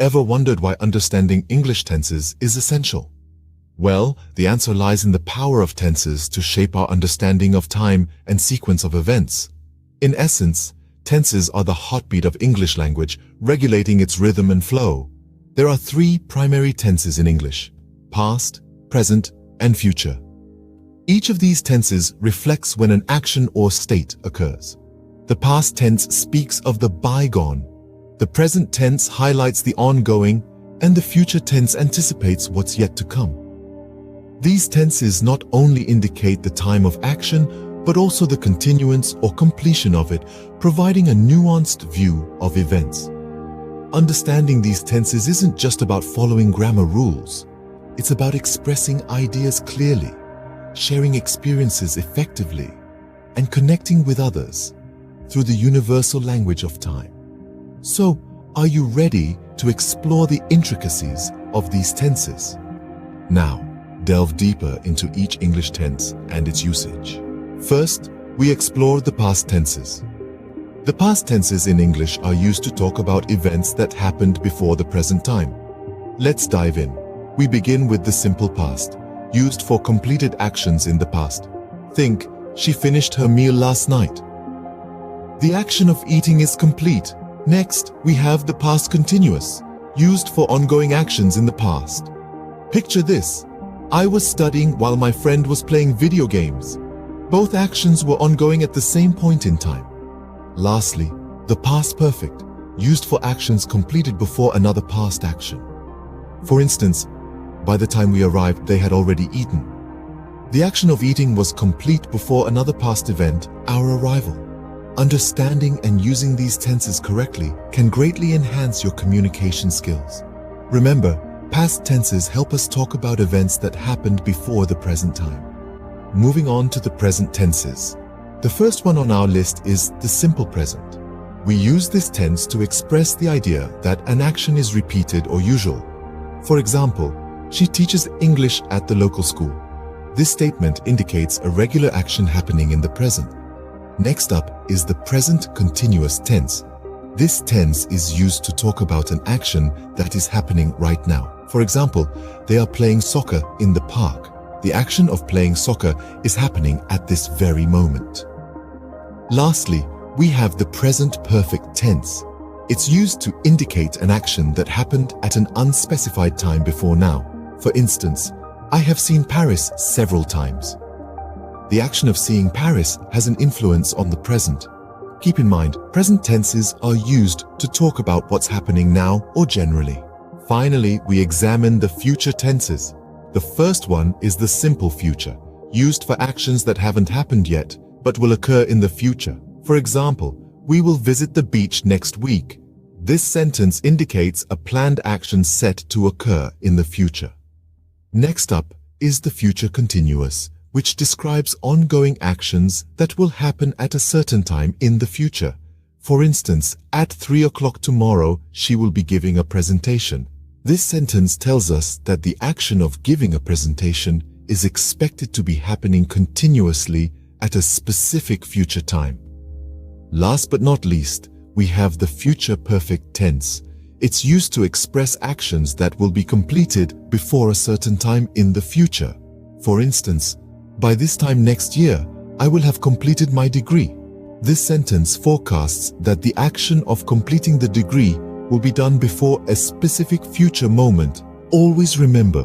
Ever wondered why understanding English tenses is essential? Well, the answer lies in the power of tenses to shape our understanding of time and sequence of events. In essence, tenses are the heartbeat of English language, regulating its rhythm and flow. There are three primary tenses in English: past, present, and future. Each of these tenses reflects when an action or state occurs. The past tense speaks of the bygone. The present tense highlights the ongoing, and the future tense anticipates what's yet to come. These tenses not only indicate the time of action, but also the continuance or completion of it, providing a nuanced view of events. Understanding these tenses isn't just about following grammar rules. It's about expressing ideas clearly, sharing experiences effectively, and connecting with others through the universal language of time. So, are you ready to explore the intricacies of these tenses? Now, delve deeper into each English tense and its usage. First, we explore the past tenses. The past tenses in English are used to talk about events that happened before the present time. Let's dive in. We begin with the simple past, used for completed actions in the past. Think, she finished her meal last night. The action of eating is complete. Next, we have the past continuous, used for ongoing actions in the past. Picture this: I was studying while my friend was playing video games. Both actions were ongoing at the same point in time. Lastly, the past perfect, used for actions completed before another past action. For instance, by the time we arrived, they had already eaten. The action of eating was complete before another past event, our arrival. Understanding and using these tenses correctly can greatly enhance your communication skills. Remember, past tenses help us talk about events that happened before the present time. Moving on to the present tenses. The first one on our list is the simple present. We use this tense to express the idea that an action is repeated or usual. For example, she teaches English at the local school. This statement indicates a regular action happening in the present. Next up is the present continuous tense. This tense is used to talk about an action that is happening right now. For example, they are playing soccer in the park. The action of playing soccer is happening at this very moment. Lastly, we have the present perfect tense. It's used to indicate an action that happened at an unspecified time before now. For instance, I have seen Paris several times. The action of seeing Paris has an influence on the present. Keep in mind, present tenses are used to talk about what's happening now or generally. Finally, we examine the future tenses. The first one is the simple future, used for actions that haven't happened yet, but will occur in the future. For example, we will visit the beach next week. This sentence indicates a planned action set to occur in the future. Next up is the future continuous, which describes ongoing actions that will happen at a certain time in the future. For instance, at 3 o'clock tomorrow, she will be giving a presentation. This sentence tells us that the action of giving a presentation is expected to be happening continuously at a specific future time. Last but not least, we have the future perfect tense. It's used to express actions that will be completed before a certain time in the future. For instance, by this time next year, I will have completed my degree. This sentence forecasts that the action of completing the degree will be done before a specific future moment. Always remember,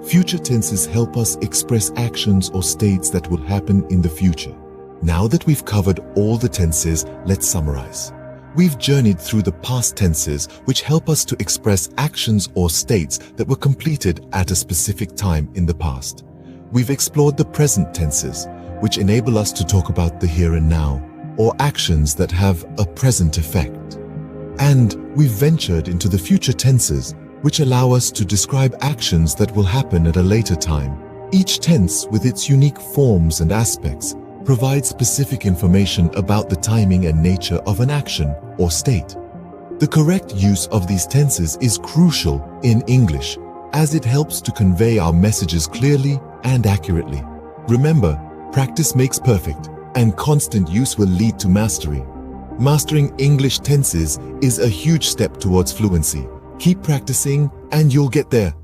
future tenses help us express actions or states that will happen in the future. Now that we've covered all the tenses, let's summarize. We've journeyed through the past tenses, which help us to express actions or states that were completed at a specific time in the past. We've explored the present tenses, which enable us to talk about the here and now, or actions that have a present effect. And we've ventured into the future tenses, which allow us to describe actions that will happen at a later time. Each tense, with its unique forms and aspects, provides specific information about the timing and nature of an action or state. The correct use of these tenses is crucial in English, as it helps to convey our messages clearly and accurately. Remember, practice makes perfect, and constant use will lead to mastery. Mastering English tenses is a huge step towards fluency. Keep practicing and you'll get there.